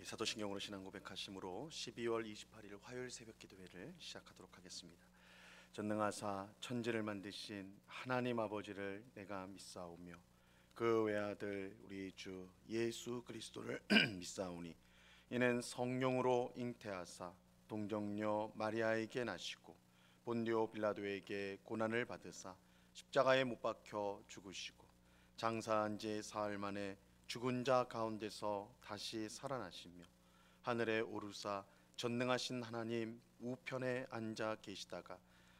사도신경으로 신앙 고백하심으로 12월 28일 화요일 새벽 기도회를 시작하도록 하겠습니다. 전능하사 천지를 만드신 하나님 아버지를 내가 믿사오며 그 외아들 우리 주 예수 그리스도를 믿사오니 이는 성령으로 잉태하사 동정녀 마리아에게 나시고 본디오 빌라도에게 고난을 받으사 십자가에 못 박혀 죽으시고 장사한 지 사흘 만에 죽은 자 가운데서 다시 살아나시며 하늘에 오르사 전능하신 하나님 우편에 앉아 계시다가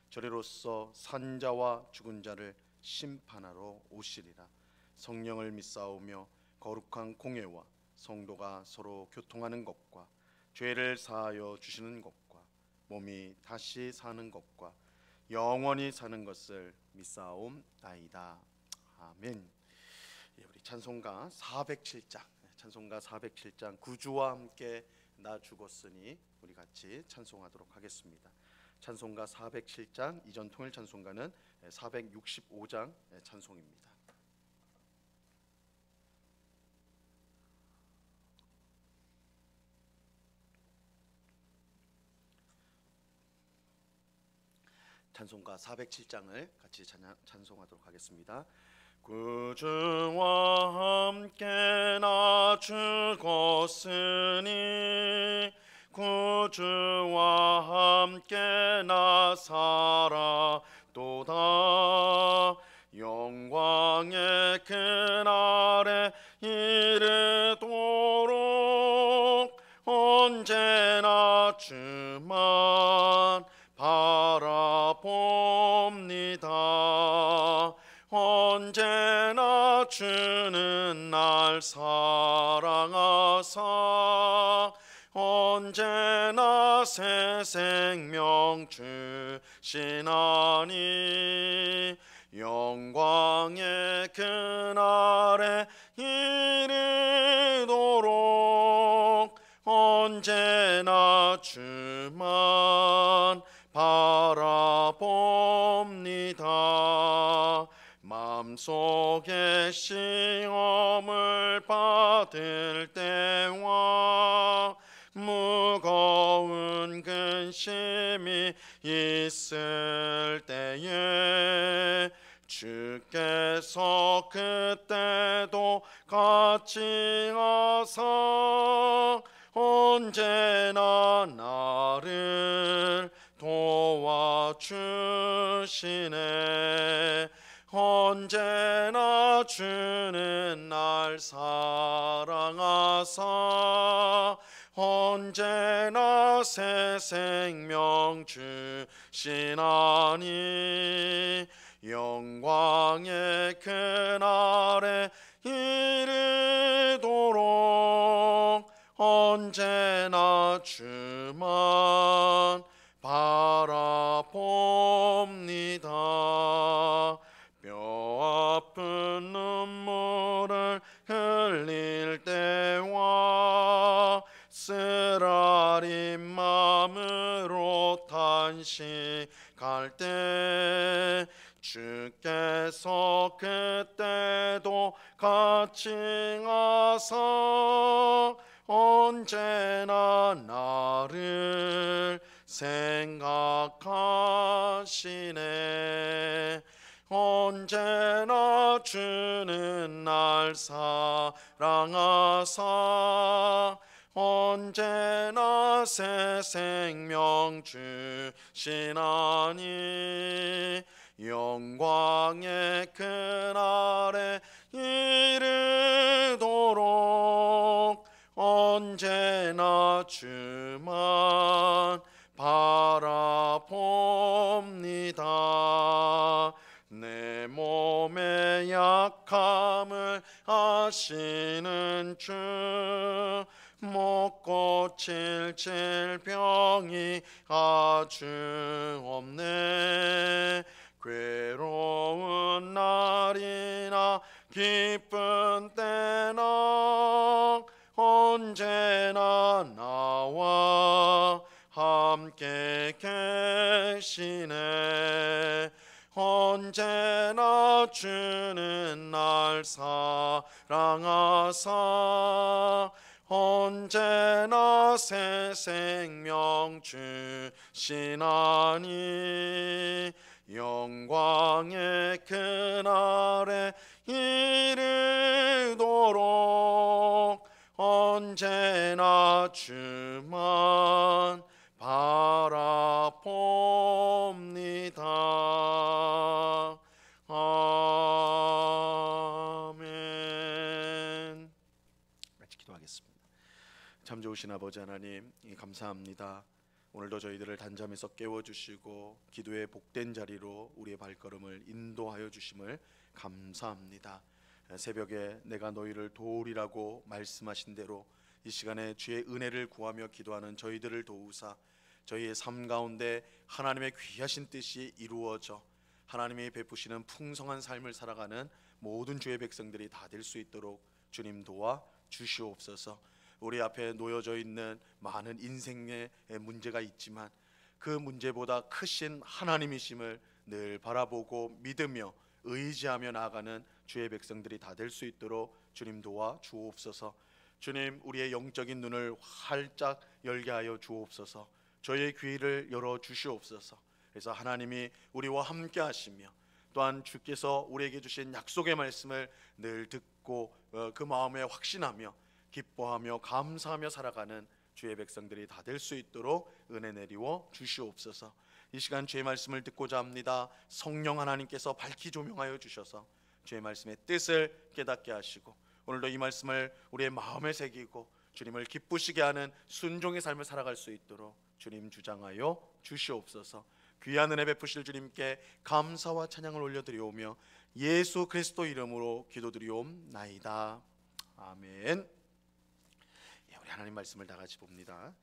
저리로서 산 자와 죽은 자를 심판하러 오시리라. 성령을 믿사오며 거룩한 공회와 성도가 서로 교통하는 것과 죄를 사하여 주시는 것과 몸이 다시 사는 것과 영원히 사는 것을 믿사옵나이다. 아멘. 우리 찬송가 407장 구주와 함께 나 죽었으니 우리 같이 찬송하도록 하겠습니다. 찬송가 407장 이전 통일 찬송가는 465장 찬송입니다. 찬송가 407장을 같이 찬송하도록 하겠습니다. 구주와 함께 나 죽었으니 구주와 함께 나 살았도다. 영광의 그날에 이르도록 언제나 주만 바라봅니다. 언제나 주는 날 사랑하사 언제나 새 생명 주시나니 영광의 그날에 이르도록 언제나 주만 바라봅니다. 마음속에 시험을 받을 때와 무거운 근심이 있을 때에 주께서 그때도 같이 하사 언제나 나를 도와주시네. 언제나 주는 날 사랑하사 언제나 새 생명 주시나니 영광의 그날에 이르도록 언제나 주만 바라봅니다. 뼈 아픈 눈물을 흘릴 때와 쓰라린 마음으로 탄식할 때 주께서 그때도 같이 하사 언제나 나를 생각하시네. 언제나 주는 날 사랑하사 언제나 새 생명 주시나니 영광의 그날에 이르도록 언제나 주만 바라봅니다. 내 몸의 약함을 아시는 주 못 고칠 질병이 아주 없네. 괴로운 날이나 기쁜 때나 언제나 나와 함께 계시네. 언제나 주는 날 사랑하사 언제나 새 생명 주시나니 영광의 그날에 이르도록 언제나 주만 바라봅니다. 아멘. 같이 기도하겠습니다. 참 좋으신 아버지 하나님, 감사합니다. 오늘도 저희들을 단잠에서 깨워주시고 기도의 복된 자리로 우리의 발걸음을 인도하여 주심을 감사합니다. 새벽에 내가 너희를 도우리라고 말씀하신 대로 이 시간에 주의 은혜를 구하며 기도하는 저희들을 도우사 저희의 삶 가운데 하나님의 귀하신 뜻이 이루어져 하나님이 베푸시는 풍성한 삶을 살아가는 모든 주의 백성들이 다 될 수 있도록 주님 도와 주시옵소서. 우리 앞에 놓여져 있는 많은 인생의 문제가 있지만 그 문제보다 크신 하나님이심을 늘 바라보고 믿으며 의지하며 나아가는 주의 백성들이 다 될 수 있도록 주님 도와 주옵소서. 주님, 우리의 영적인 눈을 활짝 열게 하여 주옵소서. 저희의 귀를 열어 주시옵소서. 그래서 하나님이 우리와 함께 하시며 또한 주께서 우리에게 주신 약속의 말씀을 늘 듣고 그 마음에 확신하며 기뻐하며 감사하며 살아가는 주의 백성들이 다 될 수 있도록 은혜 내리워 주시옵소서. 이 시간 주의 말씀을 듣고자 합니다. 성령 하나님께서 밝히 조명하여 주셔서 주의 말씀의 뜻을 깨닫게 하시고 오늘도 이 말씀을 우리의 마음에 새기고 주님을 기쁘시게 하는 순종의 삶을 살아갈 수 있도록 주님 주장하여 주시옵소서. 귀한 은혜 베푸실 주님께 감사와 찬양을 올려드리오며 예수 그리스도 이름으로 기도드리옵나이다. 아멘. 우리 하나님 말씀을 다 같이 봅니다.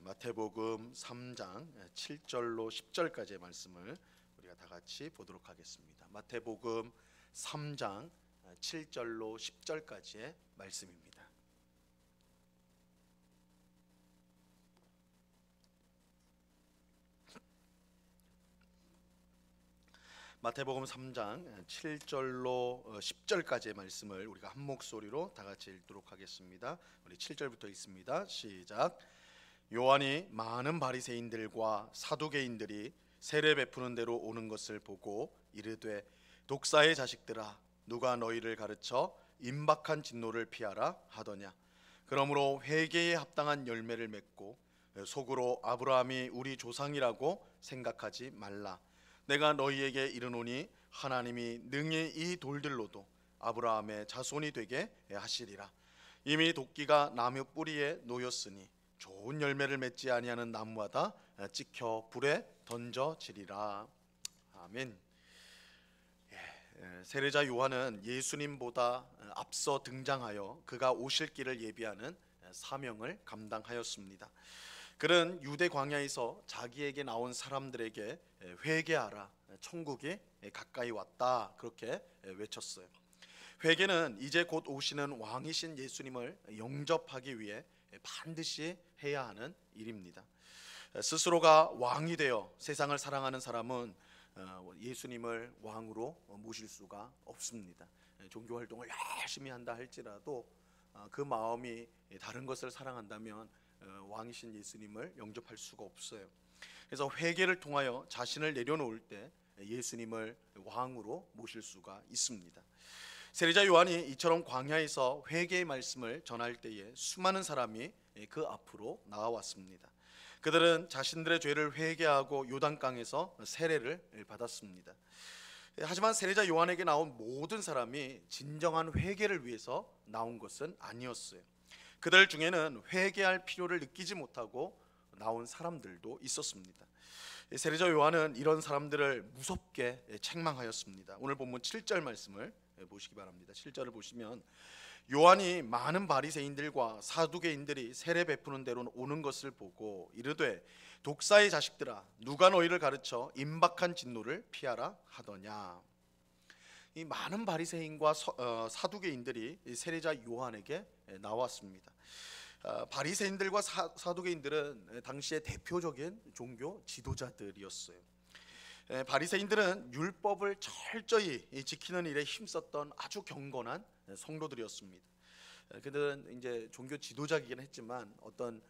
마태복음 3장 7절로 10절까지의 말씀을 우리가 다 같이 보도록 하겠습니다. 마태복음 3장 7절로 10절까지의 말씀입니다. 마태복음 3장 7절로 10절까지의 말씀을 우리가 한 목소리로 다 같이 읽도록 하겠습니다. 우리 7절부터 읽습니다. 시작. 요한이 많은 바리새인들과 사두개인들이 세례 베푸는 대로 오는 것을 보고 이르되 독사의 자식들아 누가 너희를 가르쳐 임박한 진노를 피하라 하더냐. 그러므로 회개에 합당한 열매를 맺고 속으로 아브라함이 우리 조상이라고 생각하지 말라. 내가 너희에게 이르노니 하나님이 능히 이 돌들로도 아브라함의 자손이 되게 하시리라. 이미 도끼가 나무 뿌리에 놓였으니 좋은 열매를 맺지 아니하는 나무마다 찍혀 불에 던져지리라. 아멘. 세례자 요한은 예수님보다 앞서 등장하여 그가 오실 길을 예비하는 사명을 감당하였습니다. 그는 유대 광야에서 자기에게 나온 사람들에게 회개하라, 천국이 가까이 왔다, 그렇게 외쳤어요. 회개는 이제 곧 오시는 왕이신 예수님을 영접하기 위해 반드시 해야 하는 일입니다. 스스로가 왕이 되어 세상을 사랑하는 사람은 예수님을 왕으로 모실 수가 없습니다. 종교 활동을 열심히 한다 할지라도 그 마음이 다른 것을 사랑한다면 왕이신 예수님을 영접할 수가 없어요. 그래서 회개를 통하여 자신을 내려놓을 때 예수님을 왕으로 모실 수가 있습니다. 세례자 요한이 이처럼 광야에서 회개의 말씀을 전할 때에 수많은 사람이 그 앞으로 나와왔습니다. 그들은 자신들의 죄를 회개하고 요단강에서 세례를 받았습니다. 하지만 세례자 요한에게 나온 모든 사람이 진정한 회개를 위해서 나온 것은 아니었어요. 그들 중에는 회개할 필요를 느끼지 못하고 나온 사람들도 있었습니다. 세례자 요한은 이런 사람들을 무섭게 책망하였습니다. 오늘 본문 7절 말씀을 보시기 바랍니다. 7절을 보시면 요한이 많은 바리새인들과 사두개인들이 세례 베푸는 대로 오는 것을 보고 이르되 독사의 자식들아 누가 너희를 가르쳐 임박한 진노를 피하라 하더냐. 이 많은 바리새인과 사두개인들이 세례자 요한에게 나왔습니다. 바리새인들과 사두개인들은 당시의 대표적인 종교 지도자들이었어요. 바리새인들은 율법을 철저히 지키는 일에 힘썼던 아주 경건한 성도들이었습니다. 그들은 이제 종교 지도자이긴 했지만 어떤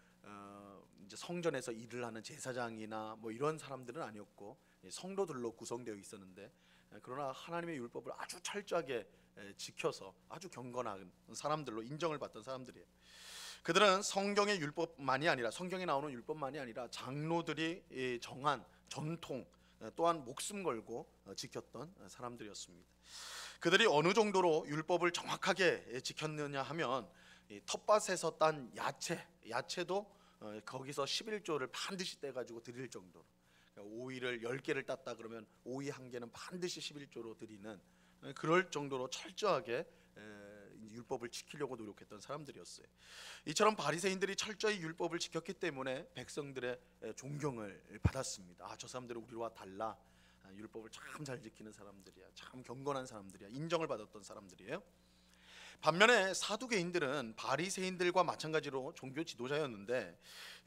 이제 성전에서 일을 하는 제사장이나 뭐 이런 사람들은 아니었고 성도들로 구성되어 있었는데, 그러나 하나님의 율법을 아주 철저하게 지켜서 아주 경건한 사람들로 인정을 받던 사람들이에요. 그들은 성경의 율법만이 아니라, 성경에 나오는 율법만이 아니라 장로들이 정한 전통 또한 목숨 걸고 지켰던 사람들이었습니다. 그들이 어느 정도로 율법을 정확하게 지켰느냐 하면, 텃밭에서 딴 야채도 거기서 11조를 반드시 떼가지고 드릴 정도로, 그러니까 오이를 10개를 땄다 그러면 오이 1개는 반드시 11조로 드리는, 그럴 정도로 철저하게 율법을 지키려고 노력했던 사람들이었어요. 이처럼 바리새인들이 철저히 율법을 지켰기 때문에 백성들의 존경을 받았습니다. 저 사람들은 우리와 달라, 율법을 참 잘 지키는 사람들이야, 참 경건한 사람들이야, 인정을 받았던 사람들이에요. 반면에 사두개인들은 바리새인들과 마찬가지로 종교 지도자였는데,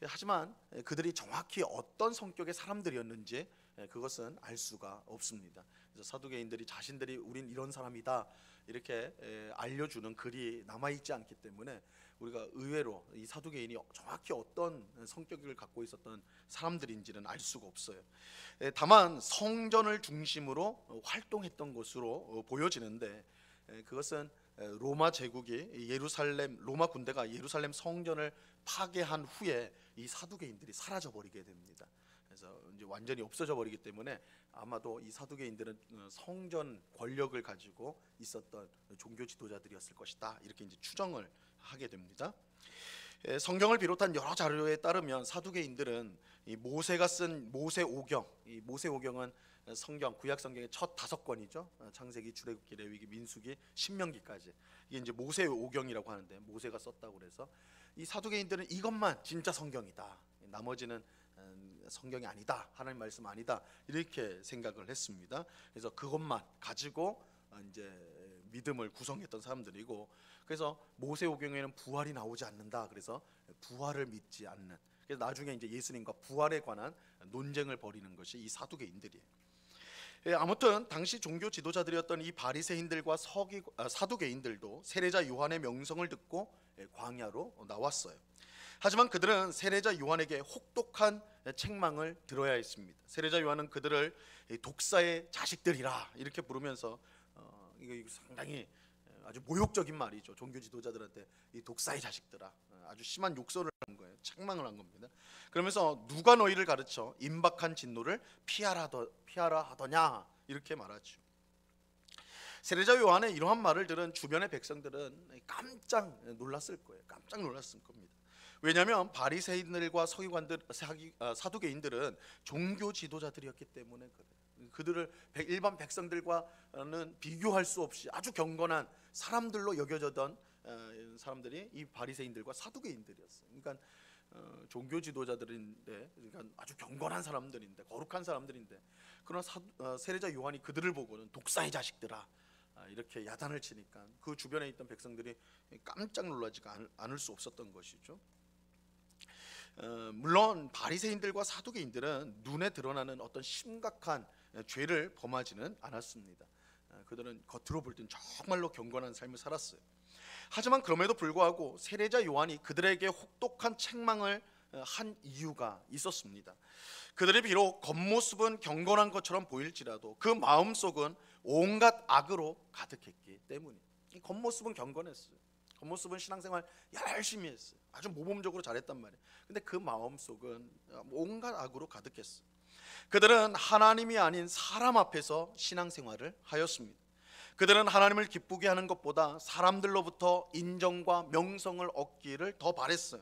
하지만 그들이 정확히 어떤 성격의 사람들이었는지 그것은 알 수가 없습니다. 그래서 사두개인들이 자신들이 우린 이런 사람이다 이렇게 알려주는 글이 남아있지 않기 때문에 우리가 의외로 이 사두개인이 정확히 어떤 성격을 갖고 있었던 사람들인지는 알 수가 없어요. 다만 성전을 중심으로 활동했던 것으로 보여지는데, 그것은 로마 제국이 로마 군대가 예루살렘 성전을 파괴한 후에 이 사두개인들이 사라져 버리게 됩니다. 그래서 이제 완전히 없어져 버리기 때문에 아마도 이 사두개인들은 성전 권력을 가지고 있었던 종교 지도자들이었을 것이다, 이렇게 이제 추정을 하게 됩니다. 성경을 비롯한 여러 자료에 따르면 사두개인들은 이 모세가 쓴 모세오경, 이 모세오경은 성경 구약 성경의 첫 5권이죠. 창세기, 출애굽기, 레위기, 민수기, 신명기까지. 이게 이제 모세오경이라고 하는데, 모세가 썼다고 그래서 이 사두개인들은 이것만 진짜 성경이다, 나머지는 성경이 아니다, 하나님 말씀 아니다, 이렇게 생각을 했습니다. 그래서 그것만 가지고 이제 믿음을 구성했던 사람들이고, 그래서 모세오경에는 부활이 나오지 않는다, 그래서 부활을 믿지 않는, 그래서 나중에 이제 예수님과 부활에 관한 논쟁을 벌이는 것이 이 사두개인들이에요. 아무튼 당시 종교 지도자들이었던 이 바리새인들과 사두개인들도 세례자 요한의 명성을 듣고 광야로 나왔어요. 하지만 그들은 세례자 요한에게 혹독한 책망을 들어야 했습니다. 세례자 요한은 그들을 독사의 자식들이라 이렇게 부르면서, 이거 상당히 아주 모욕적인 말이죠. 종교 지도자들한테 이 독사의 자식들아, 아주 심한 욕설을 한 거예요. 책망을 한 겁니다. 그러면서 누가 너희를 가르쳐 임박한 진노를 피하라 하더냐, 이렇게 말하죠. 세례자 요한의 이러한 말을 들은 주변의 백성들은 깜짝 놀랐을 거예요. 깜짝 놀랐을 겁니다. 왜냐하면 바리새인들과 사두개인들은 종교 지도자들이었기 때문에 그래요. 그들을 일반 백성들과는 비교할 수 없이 아주 경건한 사람들로 여겨졌던 사람들이 이 바리새인들과 사두개인들이었어요. 그러니까 종교 지도자들인데, 그러니까 아주 경건한 사람들인데, 거룩한 사람들인데, 그러나 세례자 요한이 그들을 보고는 독사의 자식들아, 이렇게 야단을 치니까 그 주변에 있던 백성들이 깜짝 놀라지가 않을 수 없었던 것이죠. 물론 바리새인들과 사두개인들은 눈에 드러나는 어떤 심각한 죄를 범하지는 않았습니다. 그들은 겉으로 볼 땐 정말로 경건한 삶을 살았어요. 하지만 그럼에도 불구하고 세례자 요한이 그들에게 혹독한 책망을 한 이유가 있었습니다. 그들이 비록 겉모습은 경건한 것처럼 보일지라도 그 마음속은 온갖 악으로 가득했기 때문이에요. 겉모습은 경건했어요. 겉모습은 신앙생활 열심히 했어요. 아주 모범적으로 잘했단 말이에요. 근데 그 마음속은 온갖 악으로 가득했어요. 그들은 하나님이 아닌 사람 앞에서 신앙생활을 하였습니다. 그들은 하나님을 기쁘게 하는 것보다 사람들로부터 인정과 명성을 얻기를 더 바랬어요.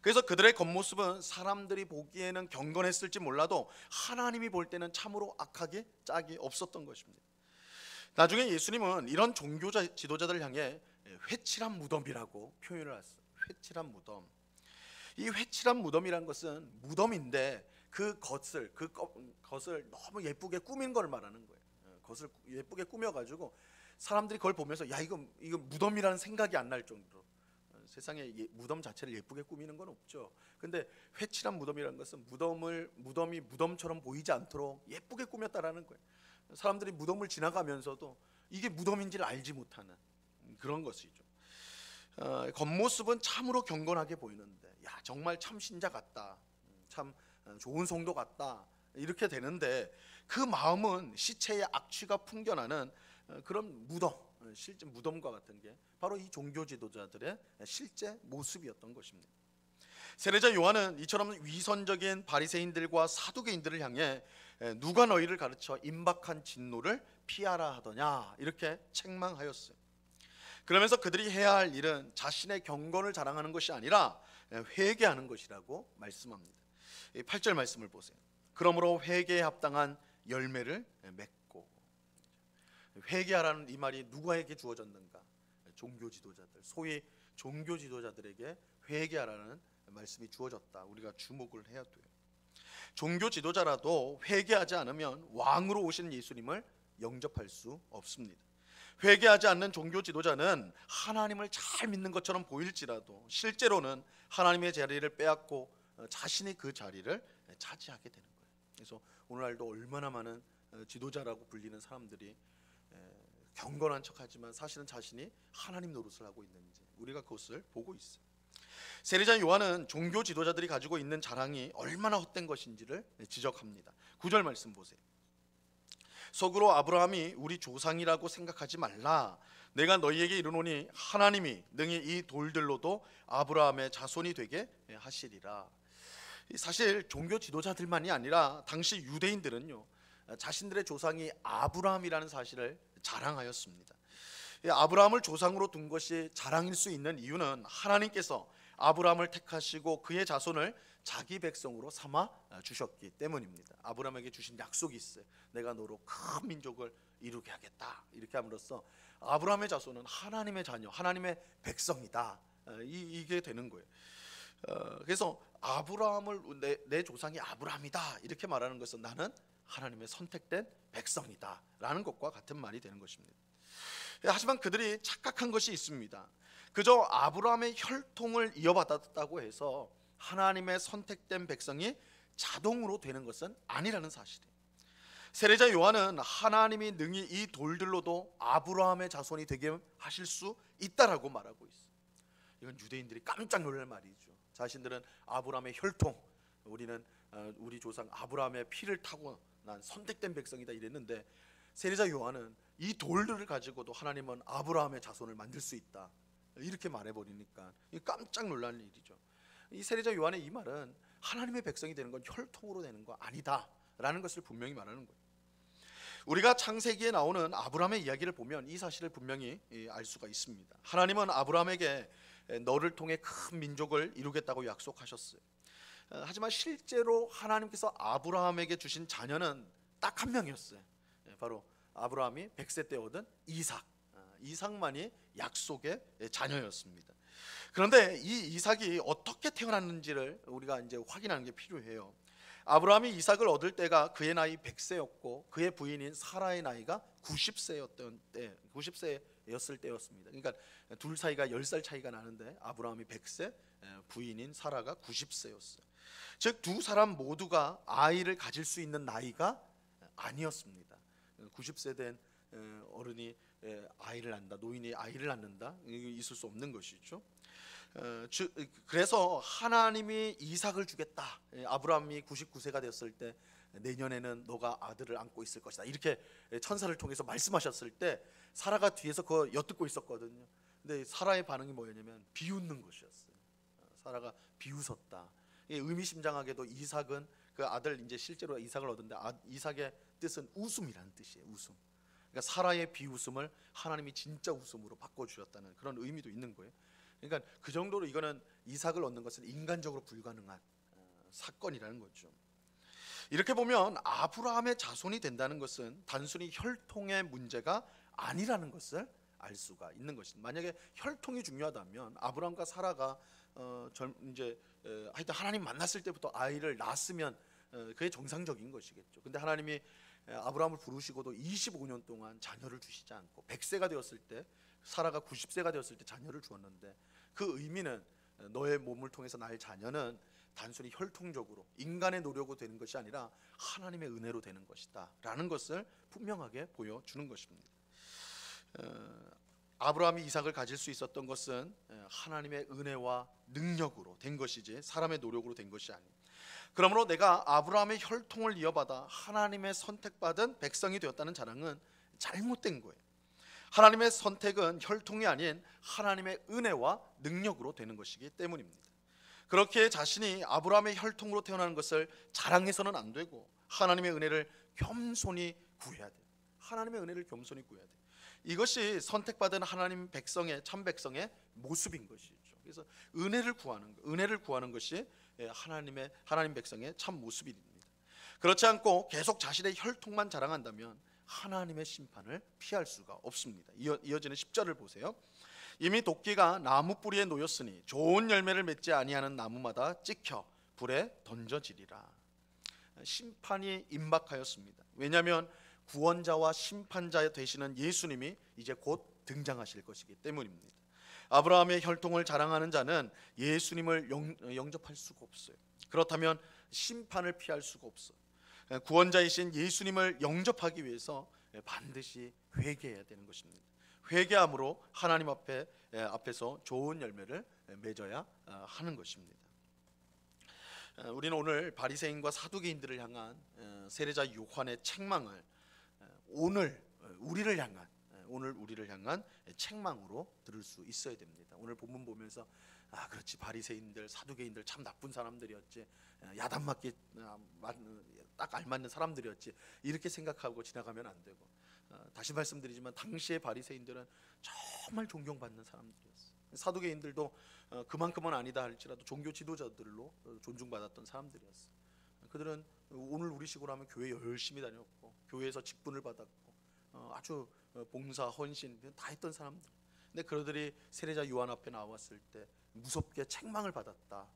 그래서 그들의 겉모습은 사람들이 보기에는 경건했을지 몰라도 하나님이 볼 때는 참으로 악하게 짝이 없었던 것입니다. 나중에 예수님은 이런 종교 지도자들 향해 회칠한 무덤이라고 표현을 했어요. 회칠한 무덤. 이 회칠한 무덤이란 것은 무덤인데 그 겉을 너무 예쁘게 꾸민 걸 말하는 거예요. 겉을 예쁘게 꾸며가지고 사람들이 그걸 보면서 야 이거 무덤이라는 생각이 안 날 정도로, 세상에 무덤 자체를 예쁘게 꾸미는 건 없죠. 근데 회칠한 무덤이라는 것은 무덤이 무덤처럼 보이지 않도록 예쁘게 꾸몄다라는 거예요. 사람들이 무덤을 지나가면서도 이게 무덤인지를 알지 못하는 그런 것이죠. 겉모습은 참으로 경건하게 보이는데, 야 정말 참 신자 같다, 참 좋은 성도 같다, 이렇게 되는데 그 마음은 시체의 악취가 풍겨나는 그런 무덤, 실제 무덤과 같은 게 바로 이 종교 지도자들의 실제 모습이었던 것입니다. 세례자 요한은 이처럼 위선적인 바리새인들과 사두개인들을 향해 누가 너희를 가르쳐 임박한 진노를 피하라 하더냐, 이렇게 책망하였어요. 그러면서 그들이 해야 할 일은 자신의 경건을 자랑하는 것이 아니라 회개하는 것이라고 말씀합니다. 8절 말씀을 보세요. 그러므로 회개에 합당한 열매를 맺고. 회개하라는 이 말이 누구에게 주어졌는가? 종교 지도자들, 소위 종교 지도자들에게 회개하라는 말씀이 주어졌다. 우리가 주목을 해야 돼요. 종교 지도자라도 회개하지 않으면 왕으로 오신 예수님을 영접할 수 없습니다. 회개하지 않는 종교 지도자는 하나님을 잘 믿는 것처럼 보일지라도 실제로는 하나님의 자리를 빼앗고 자신이 그 자리를 차지하게 되는 거예요. 그래서 오늘날도 얼마나 많은 지도자라고 불리는 사람들이 경건한 척하지만 사실은 자신이 하나님 노릇을 하고 있는지 우리가 그것을 보고 있어요. 세례자 요한은 종교 지도자들이 가지고 있는 자랑이 얼마나 헛된 것인지를 지적합니다. 9절 말씀 보세요. 속으로 아브라함이 우리 조상이라고 생각하지 말라. 내가 너희에게 이르노니 하나님이 능히 이 돌들로도 아브라함의 자손이 되게 하시리라. 사실 종교 지도자들만이 아니라 당시 유대인들은요, 자신들의 조상이 아브라함이라는 사실을 자랑하였습니다. 아브라함을 조상으로 둔 것이 자랑일 수 있는 이유는 하나님께서 아브라함을 택하시고 그의 자손을 자기 백성으로 삼아 주셨기 때문입니다. 아브라함에게 주신 약속이 있어요. 내가 너로 큰 민족을 이루게 하겠다. 이렇게 함으로써 아브라함의 자손은 하나님의 자녀, 하나님의 백성이다. 이게 되는 거예요. 그래서 아브라함을 내 조상이 아브라함이다 이렇게 말하는 것은 나는 하나님의 선택된 백성이다 라는 것과 같은 말이 되는 것입니다. 하지만 그들이 착각한 것이 있습니다. 그저 아브라함의 혈통을 이어받았다고 해서 하나님의 선택된 백성이 자동으로 되는 것은 아니라는 사실이에요. 세례자 요한은 하나님이 능히 이 돌들로도 아브라함의 자손이 되게 하실 수 있다라고 말하고 있어요. 이건 유대인들이 깜짝 놀랄 말이죠. 자신들은 아브라함의 혈통, 우리는 우리 조상 아브라함의 피를 타고 난 선택된 백성이다 이랬는데, 세례자 요한은 이 돌들을 가지고도 하나님은 아브라함의 자손을 만들 수 있다 이렇게 말해버리니까 깜짝 놀라는 일이죠. 이 세례자 요한의 이 말은 하나님의 백성이 되는 건 혈통으로 되는 거 아니다 라는 것을 분명히 말하는 거예요. 우리가 창세기에 나오는 아브라함의 이야기를 보면 이 사실을 분명히 알 수가 있습니다. 하나님은 아브라함에게 너를 통해 큰 민족을 이루겠다고 약속하셨어요. 하지만 실제로 하나님께서 아브라함에게 주신 자녀는 딱 한 명이었어요. 바로 아브라함이 100세 때 얻은 이삭. 이삭만이 약속의 자녀였습니다. 그런데 이 이삭이 어떻게 태어났는지를 우리가 이제 확인하는 게 필요해요. 아브라함이 이삭을 얻을 때가 그의 나이 100세였고 그의 부인인 사라의 나이가 90세였던 때, 90세였을 때였습니다. 그러니까 둘 사이가 10살 차이가 나는데 아브라함이 100세, 부인인 사라가 90세였어요. 즉 두 사람 모두가 아이를 가질 수 있는 나이가 아니었습니다. 90세 된 어른이 아이를 낳는다, 노인이 아이를 낳는다, 있을 수 없는 것이죠. 그래서 하나님이 이삭을 주겠다. 아브라함이 99세가 되었을 때 내년에는 너가 아들을 안고 있을 것이다 이렇게 천사를 통해서 말씀하셨을 때 사라가 뒤에서 그거 엿듣고 있었거든요. 근데 사라의 반응이 뭐였냐면 비웃는 것이었어요. 사라가 비웃었다. 의미심장하게도 이삭은 그 아들, 이제 실제로 이삭을 얻은데 이삭의 뜻은 웃음이라는 뜻이에요. 웃음. 그러니까 사라의 비웃음을 하나님이 진짜 웃음으로 바꿔주셨다는 그런 의미도 있는 거예요. 그러니까 그 정도로 이거는 이삭을 얻는 것은 인간적으로 불가능한 사건이라는 거죠. 이렇게 보면 아브라함의 자손이 된다는 것은 단순히 혈통의 문제가 아니라는 것을 알 수가 있는 것입니다. 만약에 혈통이 중요하다면 아브라함과 사라가 하여튼 하나님 만났을 때부터 아이를 낳았으면 그게 정상적인 것이겠죠. 근데 하나님이 아브라함을 부르시고도 25년 동안 자녀를 주시지 않고 100세가 되었을 때, 사라가 90세가 되었을 때 자녀를 주었는데, 그 의미는 너의 몸을 통해서 날 자녀는 단순히 혈통적으로 인간의 노력으로 되는 것이 아니라 하나님의 은혜로 되는 것이다 라는 것을 분명하게 보여주는 것입니다. 아브라함이 이삭을 가질 수 있었던 것은 하나님의 은혜와 능력으로 된 것이지 사람의 노력으로 된 것이 아니에요. 그러므로 내가 아브라함의 혈통을 이어받아 하나님의 선택받은 백성이 되었다는 자랑은 잘못된 거예요. 하나님의 선택은 혈통이 아닌 하나님의 은혜와 능력으로 되는 것이기 때문입니다. 그렇게 자신이 아브라함의 혈통으로 태어나는 것을 자랑해서는 안 되고 하나님의 은혜를 겸손히 구해야 돼요. 하나님의 은혜를 겸손히 구해야 돼요. 이것이 선택받은 하나님 백성의 참 백성의 모습인 것이죠. 그래서 은혜를 구하는 것이 하나님 백성의 참 모습입니다. 그렇지 않고 계속 자신의 혈통만 자랑한다면 하나님의 심판을 피할 수가 없습니다. 이어지는 10절을 보세요. 이미 도끼가 나무 뿌리에 놓였으니 좋은 열매를 맺지 아니하는 나무마다 찍혀 불에 던져지리라. 심판이 임박하였습니다. 왜냐하면 구원자와 심판자 되시는 예수님이 이제 곧 등장하실 것이기 때문입니다. 아브라함의 혈통을 자랑하는 자는 예수님을 영접할 수가 없어요. 그렇다면 심판을 피할 수가 없어요. 구원자이신 예수님을 영접하기 위해서 반드시 회개해야 되는 것입니다. 회개함으로 하나님 앞에서 좋은 열매를 맺어야 하는 것입니다. 우리는 오늘 바리새인과 사두개인들을 향한 세례자 요한의 책망을 오늘 우리를 향한 책망으로 들을 수 있어야 됩니다. 오늘 본문 보면서 그렇지, 바리새인들 사두개인들 참 나쁜 사람들이었지, 야단 맞기 딱 알맞는 사람들이었지, 이렇게 생각하고 지나가면 안 되고, 다시 말씀드리지만 당시의 바리새인들은 정말 존경받는 사람들이었어요. 사두개인들도 그만큼은 아니다 할지라도 종교 지도자들로 존중받았던 사람들이었어요. 그들은 오늘 우리식으로 하면 교회 열심히 다녔고 교회에서 직분을 받았고 아주 봉사 헌신 다 했던 사람들. 근데 그들이 세례자 요한 앞에 나왔을 때 무섭게 책망을 받았다.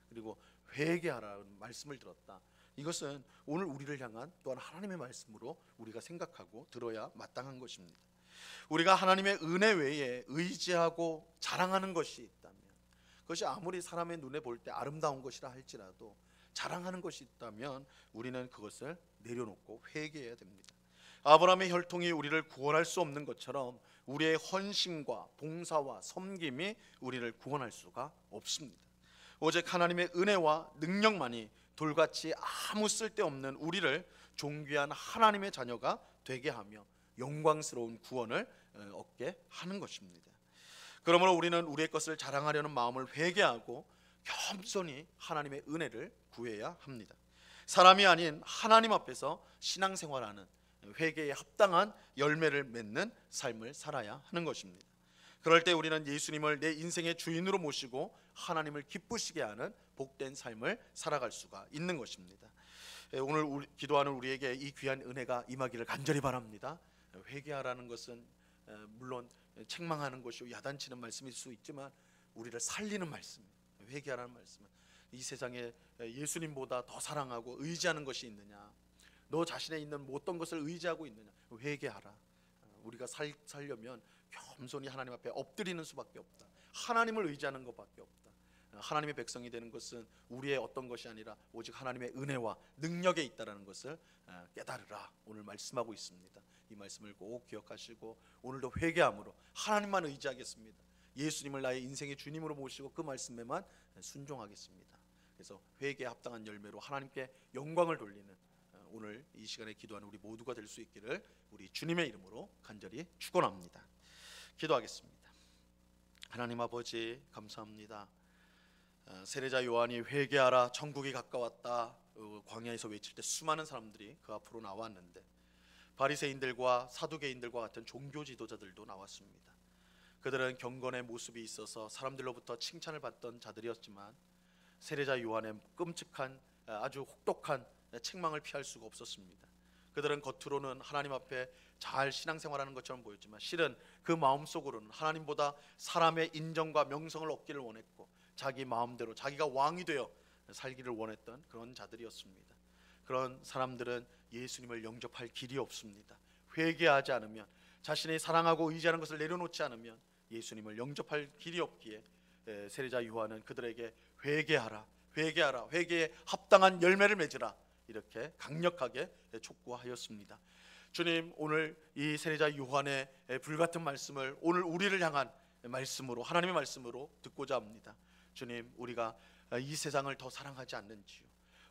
그리고 회개하라는 말씀을 들었다. 이것은 오늘 우리를 향한 또한 하나님의 말씀으로 우리가 생각하고 들어야 마땅한 것입니다. 우리가 하나님의 은혜 외에 의지하고 자랑하는 것이 있다면, 그것이 아무리 사람의 눈에 볼 때 아름다운 것이라 할지라도 자랑하는 것이 있다면 우리는 그것을 내려놓고 회개해야 됩니다. 아브라함의 혈통이 우리를 구원할 수 없는 것처럼 우리의 헌신과 봉사와 섬김이 우리를 구원할 수가 없습니다. 오직 하나님의 은혜와 능력만이 돌같이 아무 쓸데없는 우리를 존귀한 하나님의 자녀가 되게 하며 영광스러운 구원을 얻게 하는 것입니다. 그러므로 우리는 우리의 것을 자랑하려는 마음을 회개하고 겸손히 하나님의 은혜를 구해야 합니다. 사람이 아닌 하나님 앞에서 신앙생활하는, 회개에 합당한 열매를 맺는 삶을 살아야 하는 것입니다. 그럴 때 우리는 예수님을 내 인생의 주인으로 모시고 하나님을 기쁘시게 하는 복된 삶을 살아갈 수가 있는 것입니다. 오늘 기도하는 우리에게 이 귀한 은혜가 임하기를 간절히 바랍니다. 회개하라는 것은 물론 책망하는 것이고 야단치는 말씀일 수 있지만 우리를 살리는 말씀입니다. 회개하라는 말씀은 이 세상에 예수님보다 더 사랑하고 의지하는 것이 있느냐, 너 자신에 있는 어떤 것을 의지하고 있느냐, 회개하라. 우리가 살려면 겸손히 하나님 앞에 엎드리는 수밖에 없다. 하나님을 의지하는 것밖에 없다. 하나님의 백성이 되는 것은 우리의 어떤 것이 아니라 오직 하나님의 은혜와 능력에 있다라는 것을 깨달으라 오늘 말씀하고 있습니다. 이 말씀을 꼭 기억하시고 오늘도 회개함으로 하나님만 의지하겠습니다. 예수님을 나의 인생의 주님으로 모시고 그 말씀에만 순종하겠습니다. 그래서 회개에 합당한 열매로 하나님께 영광을 돌리는 오늘 이 시간에 기도하는 우리 모두가 될 수 있기를 우리 주님의 이름으로 간절히 축원합니다. 기도하겠습니다. 하나님 아버지 감사합니다. 세례자 요한이 회개하라 천국이 가까웠다 광야에서 외칠 때 수많은 사람들이 그 앞으로 나왔는데 바리새인들과 사두개인들과 같은 종교 지도자들도 나왔습니다. 그들은 경건의 모습이 있어서 사람들로부터 칭찬을 받던 자들이었지만 세례자 요한의 끔찍한 아주 혹독한 책망을 피할 수가 없었습니다. 그들은 겉으로는 하나님 앞에 잘 신앙생활하는 것처럼 보였지만 실은 그 마음속으로는 하나님보다 사람의 인정과 명성을 얻기를 원했고 자기 마음대로 자기가 왕이 되어 살기를 원했던 그런 자들이었습니다. 그런 사람들은 예수님을 영접할 길이 없습니다. 회개하지 않으면, 자신이 사랑하고 의지하는 것을 내려놓지 않으면 예수님을 영접할 길이 없기에 세례자 요한은 그들에게 회개하라, 회개하라, 회개에 합당한 열매를 맺으라 이렇게 강력하게 촉구하였습니다. 주님, 오늘 이 세례자 요한의 불같은 말씀을 오늘 우리를 향한 말씀으로, 하나님의 말씀으로 듣고자 합니다. 주님, 우리가 이 세상을 더 사랑하지 않는지요?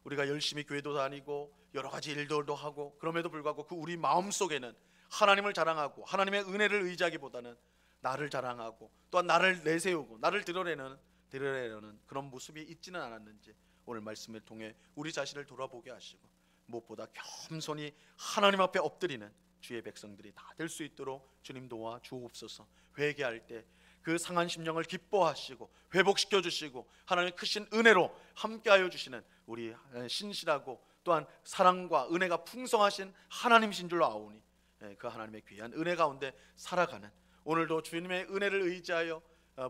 우리가 열심히 교회도 다니고 여러 가지 일들도 하고, 그럼에도 불구하고 그 우리 마음속에는 하나님을 자랑하고 하나님의 은혜를 의지하기보다는 나를 자랑하고 또한 나를 내세우고 나를 드러내는 그런 모습이 있지는 않았는지 오늘 말씀을 통해 우리 자신을 돌아보게 하시고, 무엇보다 겸손히 하나님 앞에 엎드리는 주의 백성들이 다 될 수 있도록 주님 도와 주옵소서. 회개할 때 그 상한 심령을 기뻐하시고 회복시켜 주시고 하나님의 크신 은혜로 함께하여 주시는 우리 신실하고 또한 사랑과 은혜가 풍성하신 하나님이신 줄로 아오니, 그 하나님의 귀한 은혜 가운데 살아가는, 오늘도 주님의 은혜를 의지하여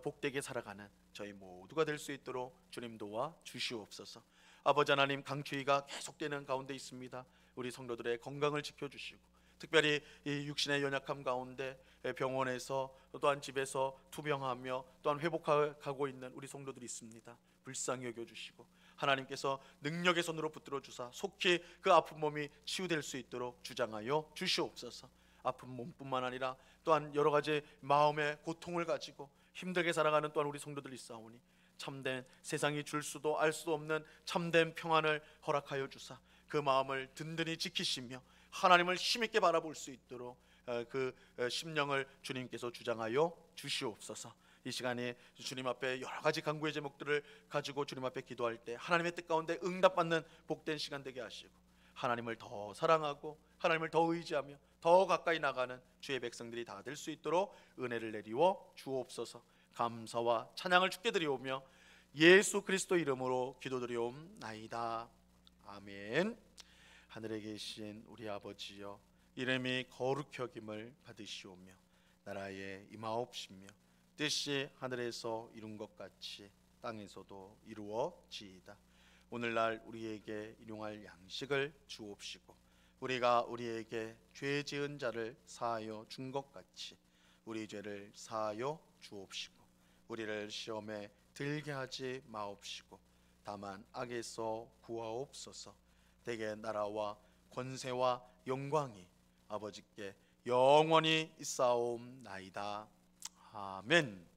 복되게 살아가는 저희 모두가 될 수 있도록 주님 도와 주시옵소서. 아버지 하나님, 강추위가 계속되는 가운데 있습니다. 우리 성도들의 건강을 지켜주시고, 특별히 이 육신의 연약함 가운데 병원에서 또한 집에서 투병하며 또한 회복하고 있는 우리 성도들이 있습니다. 불쌍히 여겨주시고 하나님께서 능력의 손으로 붙들어 주사 속히 그 아픈 몸이 치유될 수 있도록 주장하여 주시옵소서. 아픈 몸뿐만 아니라 또한 여러 가지 마음의 고통을 가지고 힘들게 살아가는 또한 우리 성도들이 있사오니, 참된 세상이 줄 수도 알 수도 없는 참된 평안을 허락하여 주사 그 마음을 든든히 지키시며 하나님을 힘있게 바라볼 수 있도록 그 심령을 주님께서 주장하여 주시옵소서. 이 시간에 주님 앞에 여러 가지 간구의 제목들을 가지고 주님 앞에 기도할 때 하나님의 뜻 가운데 응답받는 복된 시간 되게 하시고, 하나님을 더 사랑하고 하나님을 더 의지하며 더 가까이 나가는 주의 백성들이 다 될 수 있도록 은혜를 내리워 주옵소서. 감사와 찬양을 주께 드리오며 예수 그리스도 이름으로 기도드리옵나이다. 아멘. 하늘에 계신 우리 아버지여, 이름이 거룩히 여김을 받으시오며 나라에 임하옵시며 뜻이 하늘에서 이룬 것 같이 땅에서도 이루어지이다. 오늘날 우리에게 일용할 양식을 주옵시고, 우리가 우리에게 죄 지은 자를 사하여 준 것 같이 우리 죄를 사하여 주옵시고, 우리를 시험에 들게 하지 마옵시고 다만 악에서 구하옵소서. 대개 나라와 권세와 영광이 아버지께 영원히 있사옵나이다. 아멘.